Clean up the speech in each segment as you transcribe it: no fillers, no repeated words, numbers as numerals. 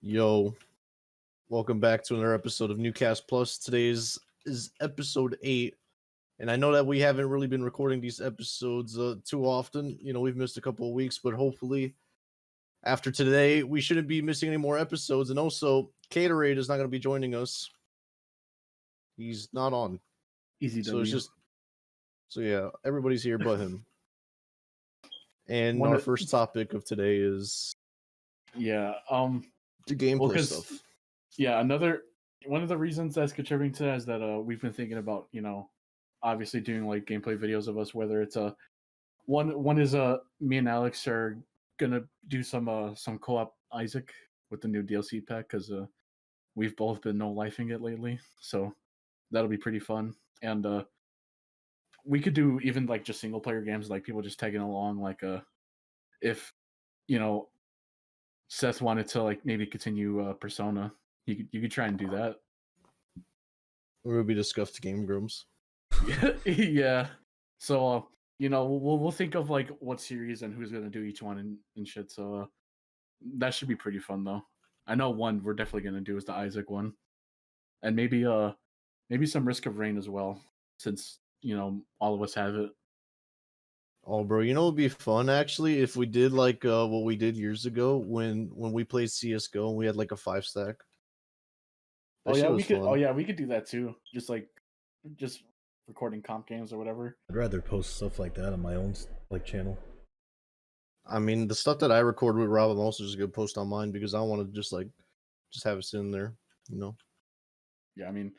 Yo, welcome back to another episode of NewCastPlus. Today's is episode 8, and I know that we haven't really been recording these episodes too often. You know, we've missed a couple of weeks, but hopefully after today, we shouldn't be missing any more episodes. And also, Caterade is not going to be joining us. He's not on. Easy So W. it's just, so yeah, everybody's here but him. And our first topic of today is the gameplay stuff. Yeah, one of the reasons that's contributing to that is that we've been thinking about, obviously doing like gameplay videos of us, whether it's one is me and Alex are gonna do some co-op Isaac with the new DLC pack because we've both been no lifing it lately, so that'll be pretty fun. And we could do even like just single player games, like people just tagging along, like if Seth wanted to like maybe continue Persona, you could try and do that. Or it would be the scuffed game grooms. Yeah. So we'll think of like what series and who's gonna do each one and shit. So that should be pretty fun though. I know one we're definitely gonna do is the Isaac one, and maybe some Risk of Rain as well, since all of us have it. Oh, bro, it would be fun actually if we did like what we did years ago when we played CS:GO and we had like a 5-stack. We could. Oh yeah, we could do that too. Just recording comp games or whatever. I'd rather post stuff like that on my own channel. I mean, the stuff that I record with Rob, I'm also just gonna post on mine because I want to just have it sitting there, Yeah, I mean,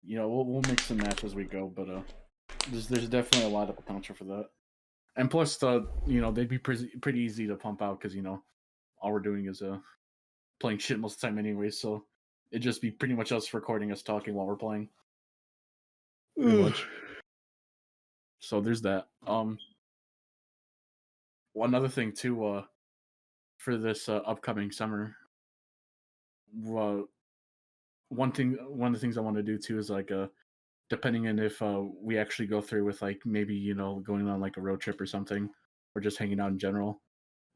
we'll mix and match as we go, but there's definitely a lot of potential for that. And plus, they'd be pretty easy to pump out because all we're doing is playing shit most of the time anyway. So it'd just be pretty much us recording us talking while we're playing. Pretty much. So there's that. One other thing too, for this upcoming summer, one of the things I want to do too is like depending on if we actually go through with like maybe going on like a road trip or something, or just hanging out in general,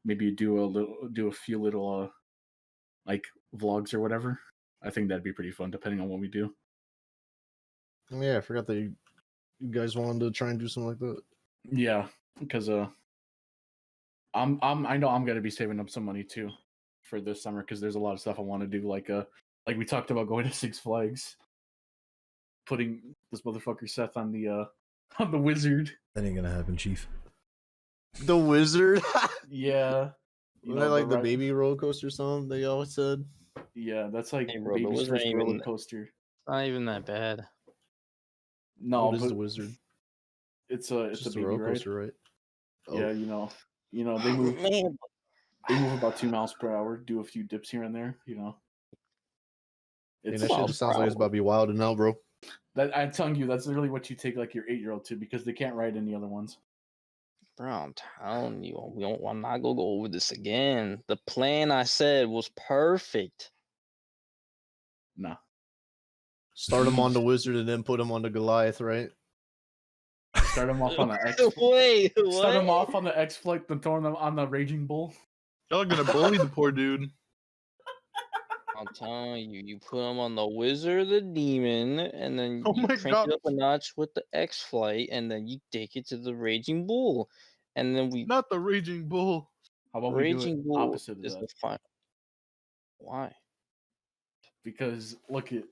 maybe do a few little like vlogs or whatever. I think that'd be pretty fun depending on what we do. Yeah, I forgot that you guys wanted to try and do something like that. Yeah, because I know I'm gonna be saving up some money too for this summer because there's a lot of stuff I want to do, like we talked about going to Six Flags, putting this motherfucker Seth on the wizard. That ain't gonna happen, Chief. The wizard? Yeah. Wasn't that like the baby roller coaster song they always said? Yeah, that's like bro, baby's first roller coaster. Not even that bad. No, what is the wizard? It's a baby roller coaster, right? Oh. Yeah, they move. They move about 2 miles per hour. Do a few dips here and there. That shit just sounds like it's about to be wild and now, bro. That I'm telling you, that's literally what you take like your 8-year-old to because they can't ride any other ones. Bro, I'm telling you, I'm not gonna go over this again. The plan I said was perfect. Nah. Start him on the wizard and then put him on the Goliath, right? Start him off on the X. Wait, what? Start him off on the X-Flight, then throw him on the Raging Bull. Y'all gonna bully the poor dude. I'm telling you, you put him on the wizard, the demon, and then Oh you my crank God. it up a notch with the X-Flight, and then you take it to the Raging Bull, and then we Not the Raging Bull. How about Raging we do it Bull opposite of is that? the final. Why? Because look at.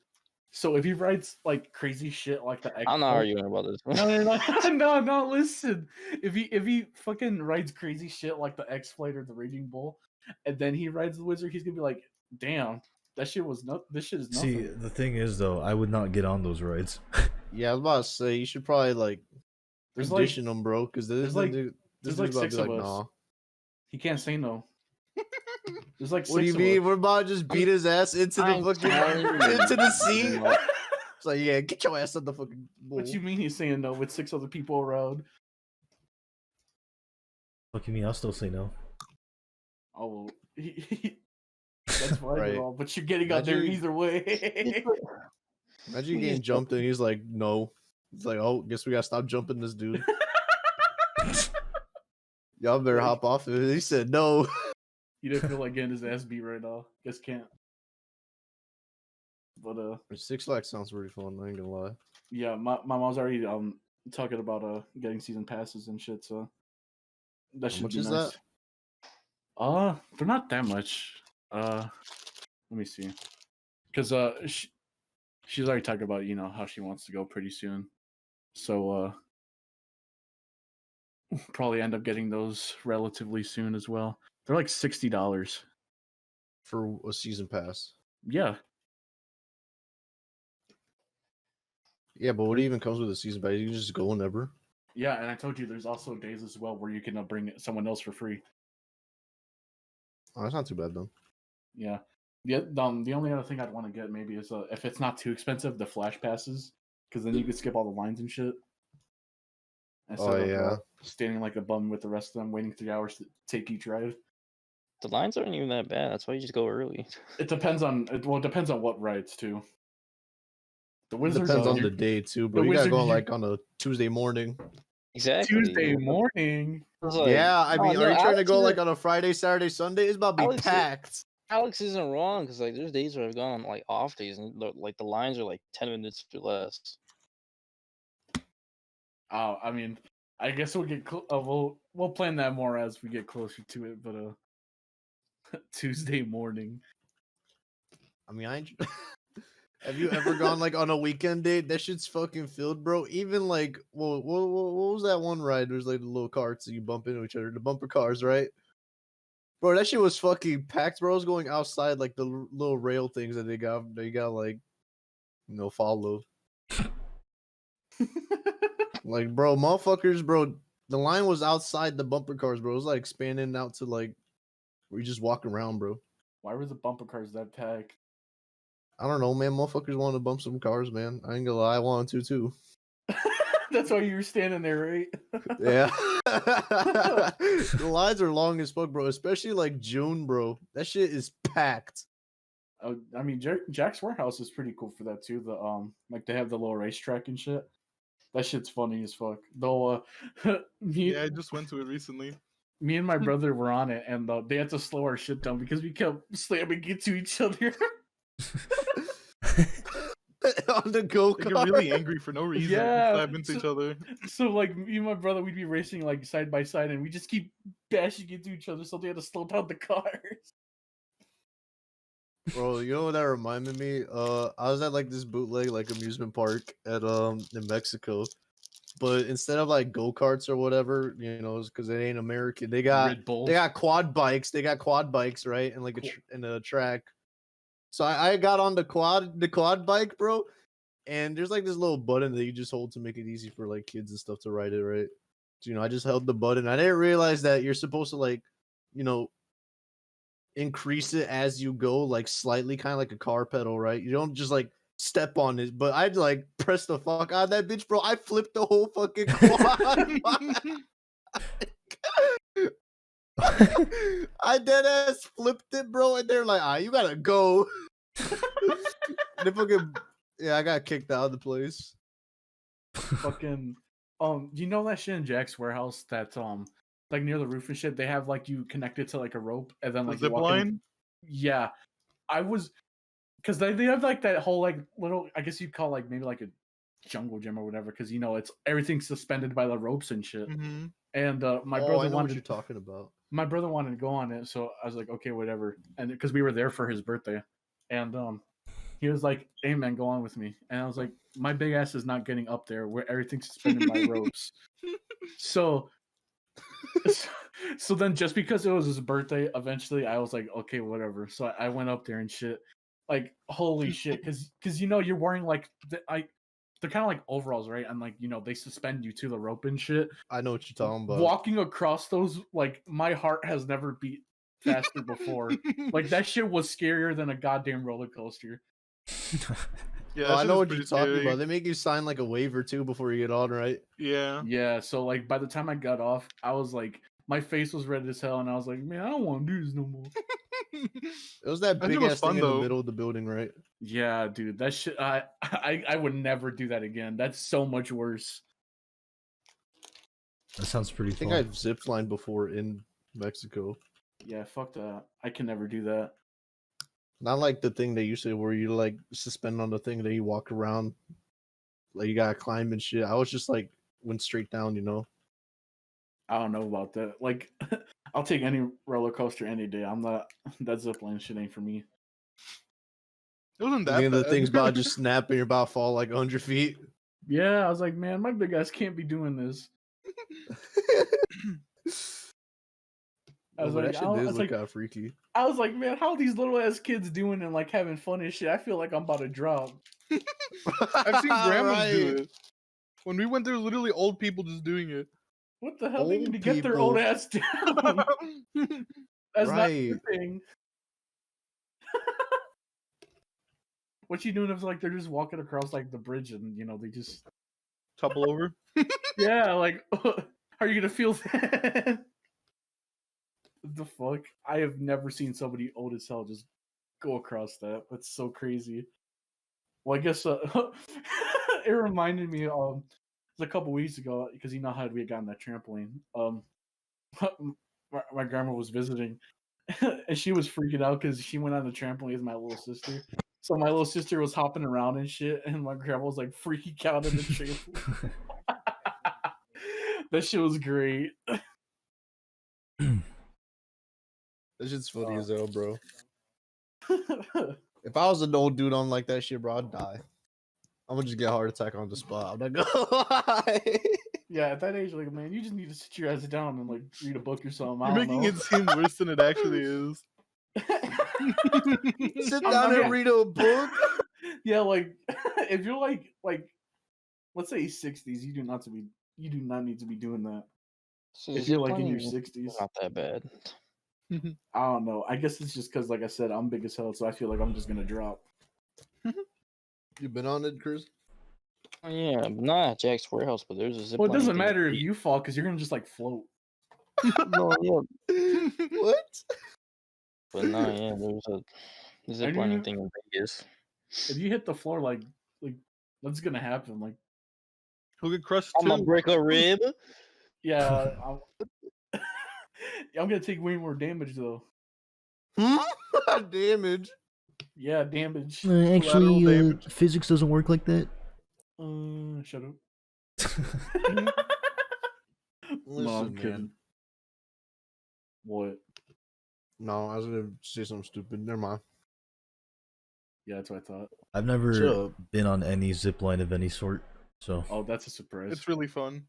So if he rides like crazy shit like the X, I'm not arguing about this. No. Listen, if he fucking rides crazy shit like the X-Flight or the Raging Bull, and then he rides the wizard, he's gonna be like, "Damn, that shit was This shit is nothing." See, the thing is though, I would not get on those rides. Yeah, I was about to say you should probably There's condition them, bro, because this like dude's like about to 6 be of like, us. nah. He can't say no. There's like 6 What do you of mean? us. We're about to just beat his ass into the I'm fucking telling you. into the seat. It's like, yeah, get your ass on the fucking bull. What you mean he's saying no with 6 other people around? What you mean? I'll still say no. Oh, well, that's fine, Right. bro, but you're getting out there Imagine- either way. Imagine you getting jumped and he's like, no. It's like, oh, guess we gotta stop jumping this dude. Y'all better hop off. And he said no. He didn't feel like getting his ass beat right now. Guess can't. But 6 Flags sounds pretty fun. I ain't gonna lie. yeah, my mom's already talking about getting season passes and shit. So that How should much be is nice. that? They're not that much. Let me see, because she's already talked about how she wants to go pretty soon. So probably end up getting those relatively soon as well. They're like $60. For a season pass. Yeah. Yeah, but what even comes with a season pass? You can just go whenever. Yeah, and I told you there's also days as well where you can bring someone else for free. Oh, that's not too bad though. Yeah. The only other thing I'd want to get maybe is if it's not too expensive, the flash passes, because then you could skip all the lines and shit. Instead of standing like a bum with the rest of them, waiting 3 hours to take each ride. The lines aren't even that bad. That's why you just go early. It depends on what rides too. The It Wizard depends on the day too, bro. You gotta go like on a Tuesday morning. Exactly. Tuesday morning. Like, yeah, I mean, are you trying to go like on a Friday, Saturday, Sunday? It's about to be packed. Alex isn't wrong because like there's days where I've gone on like off days and like the lines are like 10 minutes or less. Oh, I mean, I guess we'll get we'll plan that more as we get closer to it. But Tuesday morning. I mean, have you ever gone like on a weekend date? That shit's fucking filled, bro. Even like, what was that one ride? There's like the little carts that you bump into each other, the bumper cars, right? Bro, that shit was fucking packed, bro. I was going outside like the little rail things that they got like, follow. Like, bro, motherfuckers, bro. The line was outside the bumper cars, bro. It was like expanding out to like where you just walk around, bro. Why were the bumper cars that packed? I don't know, man. Motherfuckers wanted to bump some cars, man. I ain't gonna lie, I wanted to too. That's why you were standing there, right? Yeah. The lines are long as fuck, bro. Especially like June, bro. That shit is packed. I mean, Jack's Warehouse is pretty cool for that too. The like they have the little racetrack and shit. That shit's funny as fuck. Though, yeah, I just went to it recently. Me and my brother were on it, and they had to slow our shit down because we kept slamming into each other. On the go-kart. They get really angry for no reason. Yeah, Slap into each other. So like me and my brother, we'd be racing like side by side, and we just keep bashing into each other. So they had to slow down the cars. Bro, you know what that reminded me? I was at like this bootleg like amusement park at in Mexico, but instead of like go-karts or whatever, because it ain't American, they got quad bikes. They got quad bikes, right? And like in a track. So I got on the quad bike, bro, and there's like this little button that you just hold to make it easy for like kids and stuff to ride it, right? So, I just held the button. I didn't realize that you're supposed to like, increase it as you go, like slightly, kind of like a car pedal, right? You don't just like step on it. But I'd like press the fuck out of that bitch, bro. I flipped the whole fucking quad. I dead ass flipped it, bro, and they're like, you gotta go. They fucking I got kicked out of the place. Fucking you know that shit in Jack's Warehouse that like near the roof and shit, they have like you connected to like a rope and then like zip line? Yeah. I was because they have like that whole like little, I guess you'd call like maybe like a jungle gym or whatever, because it's everything's suspended by the ropes and shit. Mm-hmm. And my brother I know wanted what you're talking about. My brother wanted to go on it, so I was like, okay, whatever. And because we were there for his birthday, and he was like, hey man, go on with me. And I was like, my big ass is not getting up there where everything's suspended by ropes. So then just because it was his birthday, eventually I was like, okay, whatever. So I went up there and shit. Like, holy shit, because you're wearing like they're kind of like overalls, right? And like, they suspend you to the rope and shit. I know what you're talking about. Walking across those, like, my heart has never beat faster before. Like, that shit was scarier than a goddamn roller coaster. Yeah, I know what you're talking about. They make you sign like a waiver too before you get on, right? Yeah. Yeah, so like by the time I got off, I was like, my face was red as hell, and I was like, man, I don't want to do this no more. It was that big ass thing in the middle of the building, right? Yeah, dude, that shit. I would never do that again. That's so much worse. That sounds pretty fun. I think I've ziplined before in Mexico. Yeah, fuck that. I can never do that. Not like the thing they used to where you like suspend on the thing that you walk around, like you gotta climb and shit. I was just like went straight down, you know. I don't know about that. Like, I'll take any roller coaster any day. I'm not that zipline shit ain't for me. It wasn't I that mean, the bad. thing's about to just snap and you're about to fall like 100 feet. Yeah, I was like, man, my big ass can't be doing this. I was But like, that shit did look kind of freaky. I was like, man, how are these little ass kids doing and like having fun and shit? I feel like I'm about to drop. I've seen grandmas do Right. it. When we went there, literally old people just doing it. What the hell? They need Old to get their old people. ass down. That's not Right. the thing. What you doing if like they're just walking across like the bridge and you know they just Topple over. yeah like are you gonna feel that? What the fuck? I have never seen somebody old as hell just go across that. That's so crazy. Well, I guess it reminded me a couple weeks ago because you know how we had gotten that trampoline. My grandma was visiting and she was freaking out because she went on the trampoline with my little sister. So my little sister was hopping around and shit, and my grandma was like freaking out in the trampoline. That shit was great. That shit's funny as hell, bro. If I was an old dude on like that shit, bro, I'd die. I'm gonna just get a heart attack on the spot. I'm not gonna lie. Yeah, at that age, like, man, you just need to sit your ass down and like read a book or something. You're making it seem worse than it actually is. Sit down and read a book. Yeah, like if you're like let's say 60s, you do not need to be doing that. If you're like in your 60s, Not that bad. I don't know. I guess it's just because, like I said, I'm big as hell, so I feel like I'm just gonna drop. You been on it, Chris? Oh, yeah, but not at Jack's warehouse, but there's a zip Well, it line doesn't thing matter if that- you fall because you're gonna just like float. No, yeah, What? but no, yeah, there's a zip you- lining thing in Vegas. If you hit the floor, like what's gonna happen? Like, He'll get crushed I'm gonna too. break a rib. yeah, I'm gonna take way more damage though. Damage. Yeah, damage. Actually, damage. physics doesn't work like that. Shut up. Listen, No, I'm man. kidding. What? No, I was gonna say something stupid. Never mind. Yeah, that's what I thought. I've Shut never up. been on any zip line of any sort, so Oh, that's a surprise. It's really fun.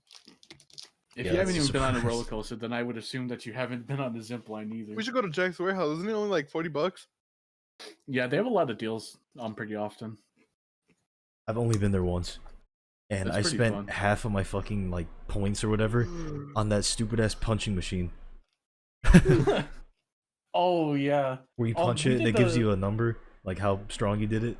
If Yeah, you haven't that's a even been on a surprise. roller coaster, then I would assume that you haven't been on the zip line either. We should go to Jack's warehouse. Isn't it only like $40? Yeah, they have a lot of deals pretty often. I've only been there once. And That's I pretty spent fun. half of my fucking like points or whatever on that stupid ass punching machine. Oh yeah. Where you Oh, punch we it and did it gives the- you a number, like how strong you did it.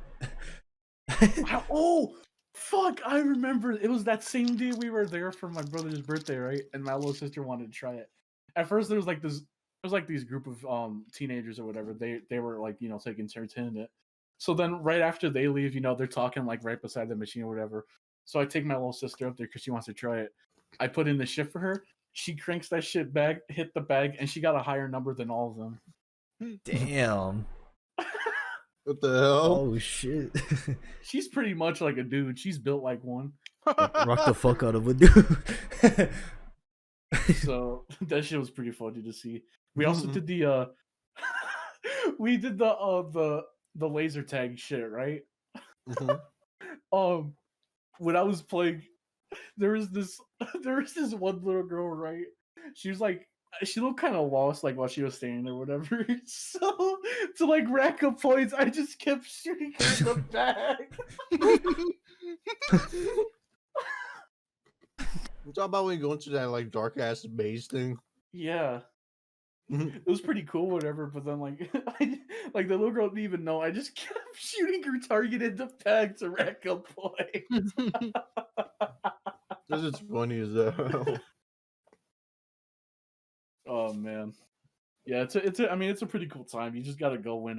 Oh fuck! I remember it was that same day we were there for my brother's birthday, right? And my little sister wanted to try it. At first, there was like this. It was like these group of teenagers or whatever. They were like taking turns hitting it. So then right after they leave, they're talking like right beside the machine or whatever. So I take my little sister up there because she wants to try it. I put in the shift for her. She cranks that shit back, hit the bag, and she got a higher number than all of them. Damn. What the hell? Oh shit. She's pretty much like a dude. She's built like one. Rock the fuck out of a dude. So that shit was pretty funny to see. We also did the we did the laser tag shit, right? Mhm. When I was playing, there was this one little girl, right? She was like, she looked kind of lost, like while she was standing there, whatever. So to like rack up points, I just kept shooting her in the back. You talk about when you go into that like dark ass maze thing. Yeah. It was pretty cool, whatever. But then, like, like the little girl didn't even know. I just kept shooting her target in the back to rack up points. This is funny as hell. Oh man, yeah. I mean, it's a pretty cool time. You just gotta go when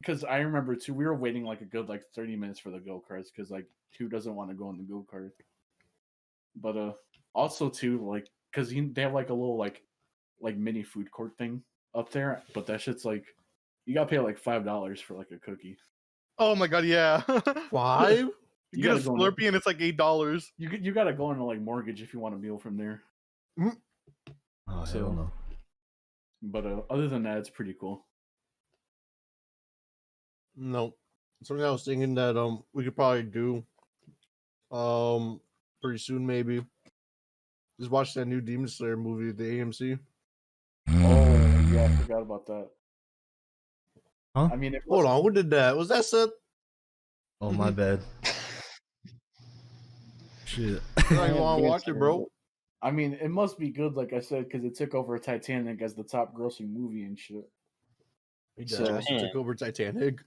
because I remember too. We were waiting like a good 30 minutes for the go karts because like who doesn't want to go on the go kart? But also too like because they have like a little like mini food court thing up there, but that shit's like You gotta pay like $5 for like a cookie. Oh my god, yeah. 5? You You get a gotta go in Slurpee and it's like $8. You gotta go into like mortgage if you want a meal from there. Oh, hell So- no. But other than that, it's pretty cool. No. Something I was thinking that we could probably do pretty soon maybe. Just watch that new Demon Slayer movie at the AMC. Oh yeah, I forgot about that. Huh? I mean, Hold on, who did that? Was that Seth? Oh, my bad. Shit. I don't even Yeah, want to Demon watch it, Slayer. bro. I mean, it must be good, like I said, because it took over Titanic as the top grossing movie and shit. He So- does. He took over Titanic.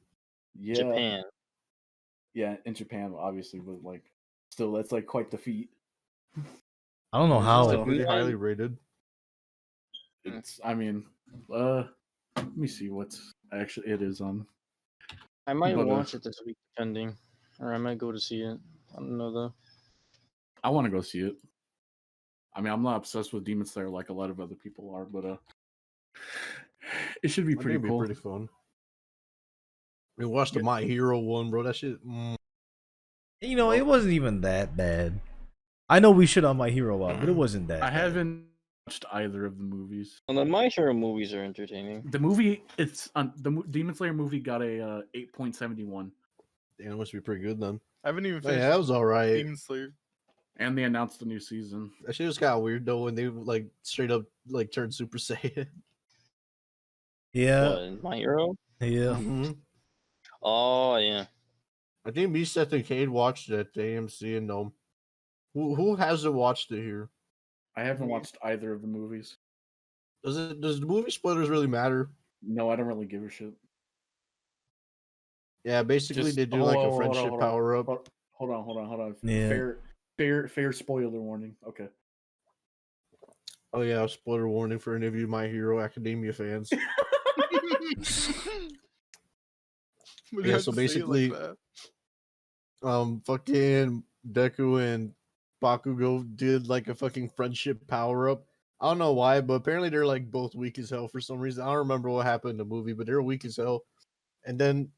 Yeah, Japan. yeah, in Japan, obviously, but like, still, that's like quite the feat. I don't know It's how. like So- pretty Yeah. highly rated. It's, I mean, let me see what's actually it is on. I might But, watch it this week, depending, or I might go to see it. I don't know though. I want to go see it. I mean, I'm not obsessed with Demon Slayer like a lot of other people are, but it should be I think pretty it'd be cool. pretty fun. We watched the My Hero one, bro. That shit. You know, it wasn't even that bad. I know we shit on My Hero a lot, but it wasn't that I bad. haven't watched either of the movies. Well, the My Hero movies are entertaining. The movie, it's on Demon Slayer movie got a 8.71, Damn, it must be pretty good then. I haven't even Oh, finished yeah, that was alright. Demon Slayer. and they announced the new season. That shit was kind of weird though when they like straight up like turned Super Saiyan. Yeah, What, My Hero? yeah. Mhm. Oh yeah. I think me, Seth, and Cade watched it at the AMC, and who hasn't watched it here? I haven't watched either of the movies. Does the movie spoilers really matter? No, I don't really give a shit. Yeah, basically Just- they do hold like on, a hold on, friendship hold on, power up. Hold on, hold on. Yeah. Fair spoiler warning. Okay. Oh yeah, spoiler warning for any of you My Hero Academia fans. But Yeah, you have so to say it basically- that. Fucking Deku and Bakugo did like a fucking friendship power up. I don't know why, but apparently they're like both weak as hell for some reason. I don't remember what happened in the movie, but they're weak as hell. And then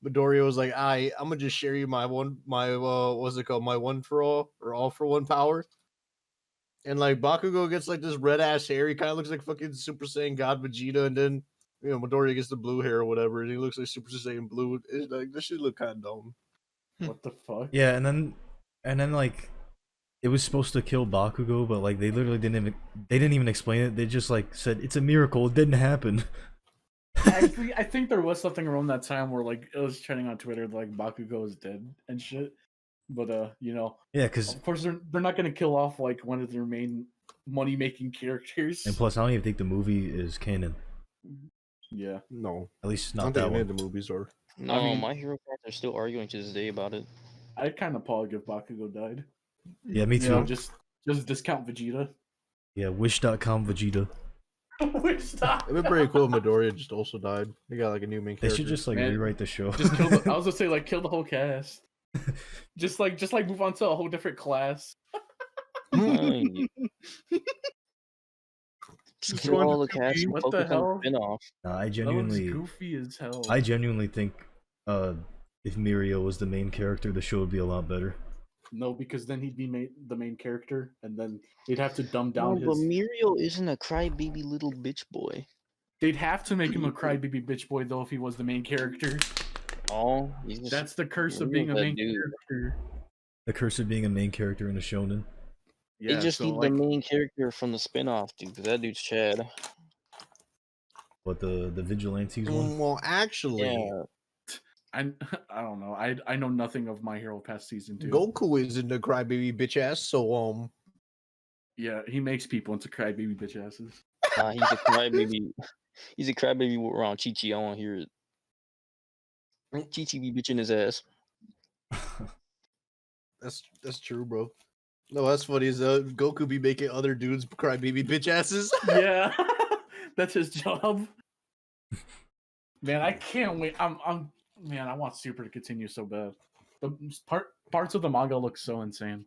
Midoriya was like, I'm gonna just share you my what's it called? My one for all or all for one power. And like Bakugo gets like this red ass hair. He kind of looks like fucking Super Saiyan God Vegeta, and then Midoriya gets the blue hair or whatever, and he looks like Super Saiyan Blue. It's like this shit look kind of dumb. What the fuck? Yeah, and then like it was supposed to kill Bakugo, but like they literally didn't even explain it. They just like said it's a miracle. It didn't happen. Actually, I think there was something around that time where like it was trending on Twitter like Bakugo is dead and shit. But Yeah, because of course they're not gonna kill off like one of their main money making characters. and plus I don't even think the movie is canon. Yeah. No, At least I not don't that think any one. of the movies are. No, mean- My Hero fans are still arguing to this day about it. I'd kind of pog if Bakugo died. Yeah, me You know, too. just discount Vegeta. Yeah, Wish.com Vegeta. Which stop. It'd be pretty cool if Midoriya just also died. He got like a new main They character. should just like Man, rewrite the show. Just kill the, I was gonna say like kill the whole cast. just like move on to a whole different class. Ay, just kill Going all the to cats and What the focus on hell? the spin-off. Nah, That looks goofy as hell. I genuinely think if Mirio was the main character, the show would be a lot better. No, because then he'd be the main character, and then they'd have to dumb No, down but his. Mirio isn't a crybaby little bitch boy. They'd have to make him a crybaby bitch boy though if he was the main character. Oh, he's just That's the curse of Real being a bad main dude. character. The curse of being a main character in a shonen. Yeah, they just so need like, the main character from the spin-off, dude. 'Cause that dude's Chad. But the Vigilantes one. Well, actually, Yeah, I don't know. I know nothing of My Hero past season 2. Goku is in the crybaby bitch ass. So Yeah, he makes people into crybaby bitch asses. he's a crybaby. He's a crybaby around Chi-Chi. I want to hear it. Chi-Chi be bitching his ass. that's true, bro. No, that's funny. Is Goku be making other dudes crybaby bitch asses? Yeah, that's his job. Man, I can't wait. Man, I want Super to continue so bad. The parts of the manga look so insane.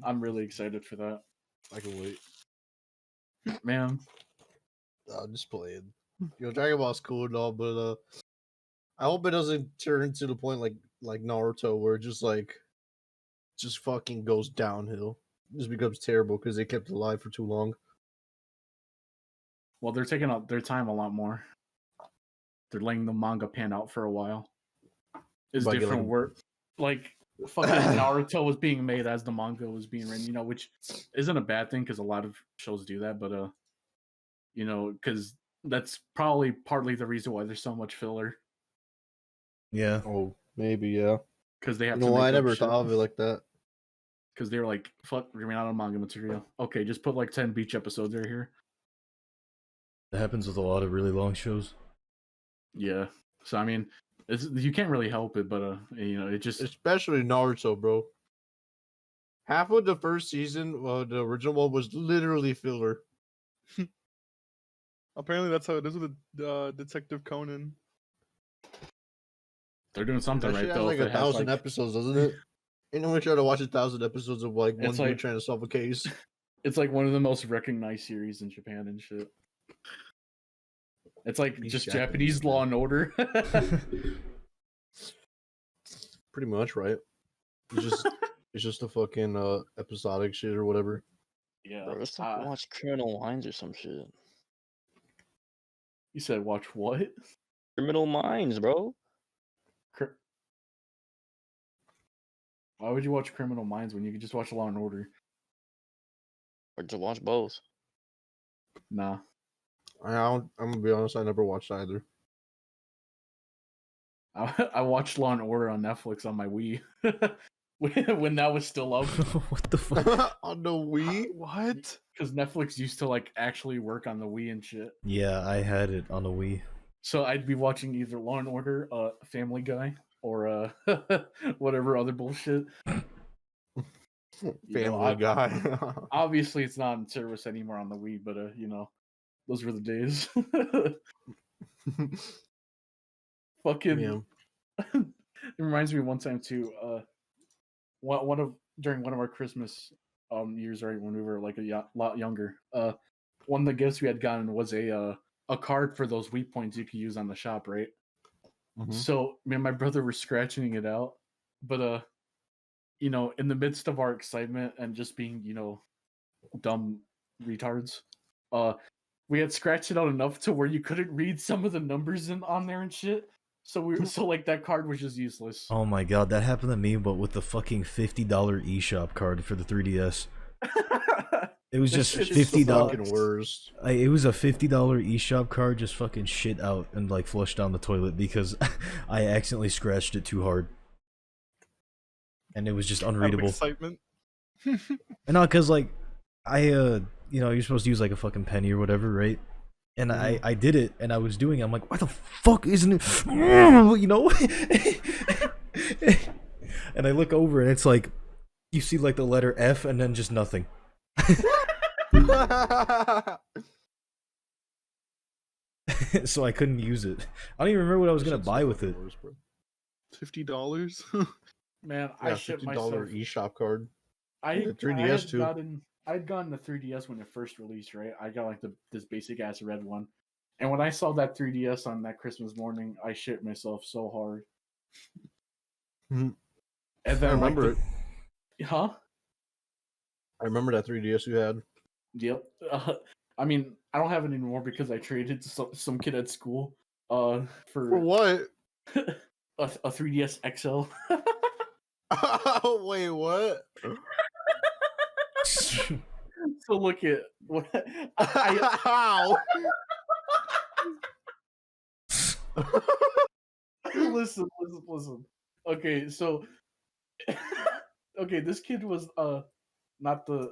I'm really excited for that. I can wait. Man, I'll just play it. Dragon Ball's cool and all, but I hope it doesn't turn into the point like Naruto, where it just fucking goes downhill. It just becomes terrible because they kept it alive for too long. Well, they're taking up their time a lot more. They're letting the manga pan out for a while. It's By different getting- work. Like fucking Naruto was being made as the manga was being written, you know, which isn't a bad thing because a lot of shows do that, but you know, because that's probably partly the reason why there's so much filler Yeah. Oh, maybe yeah. because they have You to. know, Make I up never shit. thought of it like that. Because they were like, "Fuck, we're running out of manga material." Okay, just put like 10 beach episodes right here. That happens with a lot of really long shows. Yeah. So I mean, you can't really help it, but you know, it just Especially Naruto, bro. Half of the first season, the original one, was literally filler. Apparently, that's how it is with Detective Conan. they're doing something That right shit has though. like If it has 1,000 like, episodes, doesn't it? Ain't no one trying to watch 1,000 episodes of like one It's dude like- trying to solve a case. it's like one of the most recognized series in Japan and shit. It's like These just Japanese, Japanese Law and Order. Pretty much, right? It's just a fucking episodic shit or whatever. Yeah. Bro, it's like watch Criminal Minds or some shit. You said watch what? Criminal Minds, bro. Why would you watch Criminal Minds when you could just watch Law and Order? Or just watch both. Nah. I'm gonna be honest, I never watched either. I watched Law and Order on Netflix on my Wii when that was still up. What the fuck? On the Wii? What? Because Netflix used to like actually work on the Wii and shit. Yeah, I had it on the Wii. So I'd be watching either Law and Order, Family Guy, or whatever other bullshit. You know, Family Guy. Obviously, it's not in service anymore on the Wii, but you know, those were the days. Fucking. Yeah. It reminds me one time too. During one of our Christmas years, right when we were like a lot younger. One of the gifts we had gotten was a card for those Wii points you could use on the shop, right? Mhm. So me and my brother were scratching it out, but you know, in the midst of our excitement and just being, you know, dumb retards, we had scratched it out enough to where you couldn't read some of the numbers on there and shit. So so like that card was just useless. Oh my god, that happened to me, but with the fucking $50 eShop card for the 3DS. It was just It's just the $50. Fucking worst. It was a $50 eShop card, just fucking shit out and like flushed down the toilet because I accidentally scratched it too hard, and it was just Out of unreadable. excitement. And not because like you know, you're supposed to use like a fucking penny or whatever, right? And I did it, and I was doing it. I'm like, why the fuck isn't it? You know? And I look over, and it's like, you see like the letter F, and then just nothing. So I couldn't use it. I don't even remember what I was gonna buy with it. $50. Man, I Yeah, shit $50 myself. eShop card. I The 3DS too. I'd gotten the 3DS when it first released, right? I got like this basic ass red one, and when I saw that 3DS on that Christmas morning, I shit myself so hard. Mhm. And I then remember like it. Huh? I remember that 3DS you had. Yep. I mean, I don't have it anymore because I traded to some kid at school. For For what? a 3DS XL. Wait, what? So look at what How? listen. Okay, so okay, this kid was not the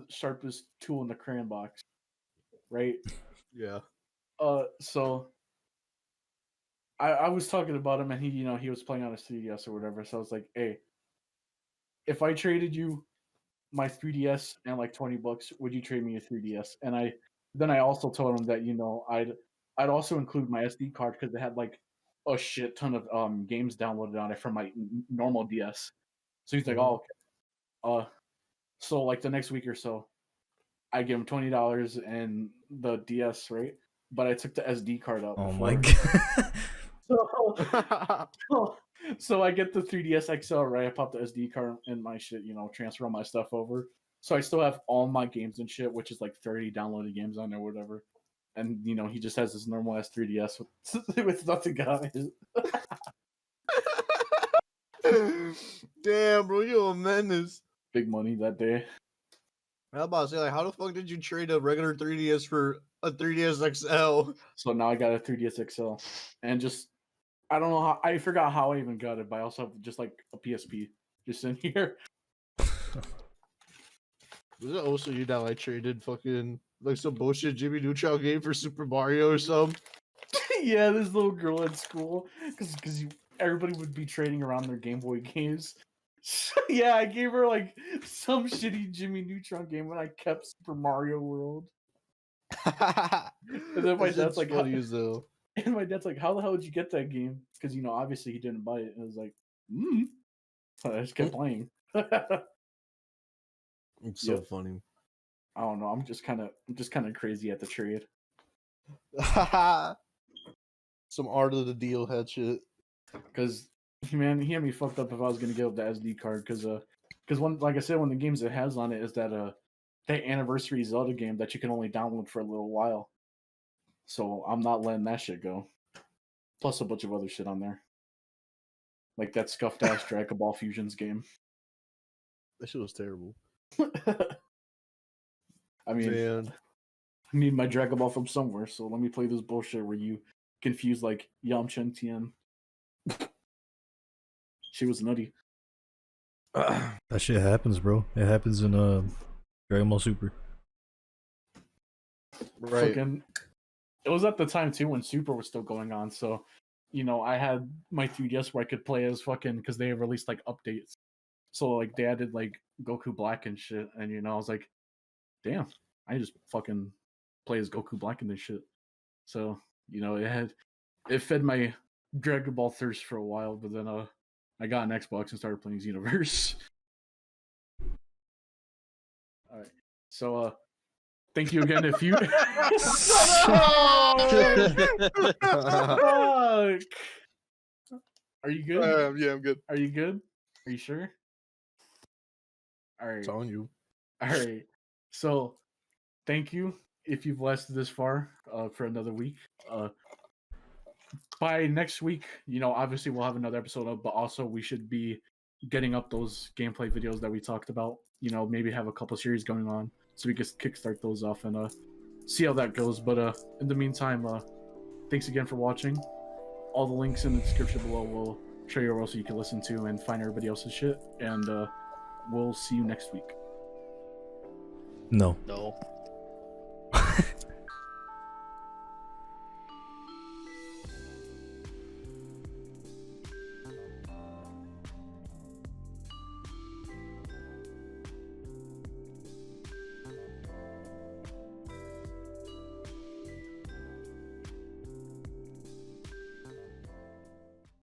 sharpest tool in the crayon box, right? Yeah. So I was talking about him, and he was playing on his 3DS or whatever. So I was like, hey, if I traded you my 3DS and like $20, would you trade me a 3DS? And I also told him that I'd also include my SD card because it had like a shit ton of games downloaded on it from my normal DS. So he's like, oh, okay. So like the next week or so, I give him $20 and the DS, right? but I took the SD card out. Oh before. my god. So I get the 3DS XL, right? I pop the SD card in my shit, transfer all my stuff over. So I still have all my games and shit, which is like 30 downloaded games on there, whatever. And he just has this normal ass 3DS with nothing on it. Damn, bro, you a menace. Big money that day. I'm about to say, like, how the fuck did you trade a regular 3DS for a 3DS XL? So now I got a 3DS XL, and just I don't know how I forgot how I even got it, but I also have just like a PSP just in here. Was it also you that like traded fucking like some bullshit Jimmy Neutron game for Super Mario or something? Yeah, this little girl at school, because everybody would be trading around their Game Boy games. So, yeah, I gave her like some shitty Jimmy Neutron game, and I kept Super Mario World. And then my dad's like, funny as hell. And my dad's like, "How the hell did you get that game?" Because obviously he didn't buy it. And I was like, I just kept playing. It's so funny. I don't know. I'm just kind of crazy at the trade. Some art of the deal head shit. Because man, he had me fucked up if I was gonna give up the SD card. Because one, like I said, one of the games it has on it is that Anniversary Zelda game that you can only download for a little while. So I'm not letting that shit go. Plus a bunch of other shit on there. Like that scuffed ass Dragon Ball Fusions game. That shit was terrible. I mean, Man. I need my Dragon Ball from somewhere, so let me play this bullshit where you confuse like Yamcha and Tien. She was nutty. That shit happens, bro. It happens in Dragon Ball Super. Right. Fucking, it was at the time too when Super was still going on, so I had my 3DS where I could play as fucking, because they released like updates. So like they added like Goku Black and shit, and I was like, damn, I just fucking play as Goku Black and this shit. So it fed my Dragon Ball thirst for a while, but then I got an Xbox and started playing Xenoverse. All right, so thank you again if you. Fuck. Are you good? Yeah, I'm good. Are you good? Are you sure? All right. It's on you. All right. So, thank you if you've lasted this far for another week. By next week, obviously we'll have another episode up, but also we should be getting up those gameplay videos that we talked about. Maybe have a couple series going on so we can kickstart those off and see how that goes. But in the meantime, thanks again for watching. All the links in the description below will show you where else you can listen to and find everybody else's shit. And we'll see you next week. No. No.